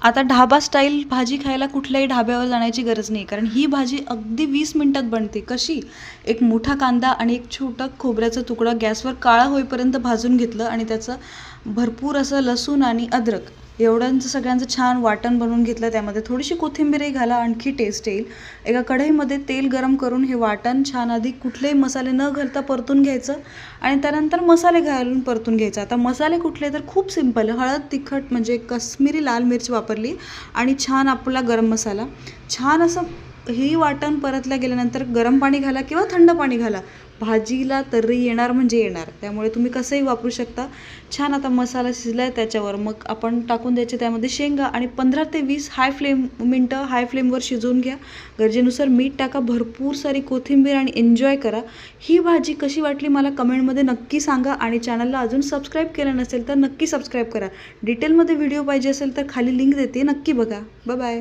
आता ढाबा स्टाईल भाजी खायला कुठल्याही ढाब्यावर जाण्याची गरज नाही, कारण ही भाजी अगदी 20 मिनिटात बनते. कशी? एक मोठा कांदा आणि एक छोटा खोबऱ्याचा तुकडा गॅसवर काळा होईपर्यंत भाजून घेतलं आणि त्याचं भरपूर असं लसूण आणि अद्रक एवढ्यांचं सगळ्यांचं छान वाटण बनवून घेतलं. त्यामध्ये थोडीशी कोथिंबीरही घाला, आणखी टेस्ट येईल. एका कढईमध्ये तेल गरम करून हे वाटण छान आधी कुठलेही मसाले न घालता परतून घ्यायचं आणि त्यानंतर मसाले घालून परतून घ्यायचं. आता मसाले कुठले तर खूप सिंपल, हळद तिखट म्हणजे काश्मिरी लाल मिरच वापरली आणि छान आपला गरम मसाला. छान असं ही वाटण परतल्या गेल्यानंतर गरम पाणी घाला किंवा थंड पाणी घाला, भाजीला तर्री येणार म्हणजे येणार. त्यामुळे तुम्ही कसंही वापरू शकता. छान आता मसाला शिजला आहे, त्याच्यावर मग आपण टाकून द्यायचे त्यामध्ये शेंगा आणि 15 ते 20 मिनटं हाय फ्लेमवर शिजवून घ्या. गरजेनुसार मीठ टाका, भरपूर सारी कोथिंबीर आणि एन्जॉय करा. ही भाजी कशी वाटली मला कमेंटमध्ये नक्की सांगा आणि चॅनलला अजून सबस्क्राईब केलं नसेल तर नक्की सबस्क्राईब करा. डिटेलमध्ये व्हिडिओ पाहिजे असेल तर खाली लिंक देते, नक्की बघा. Bye bye.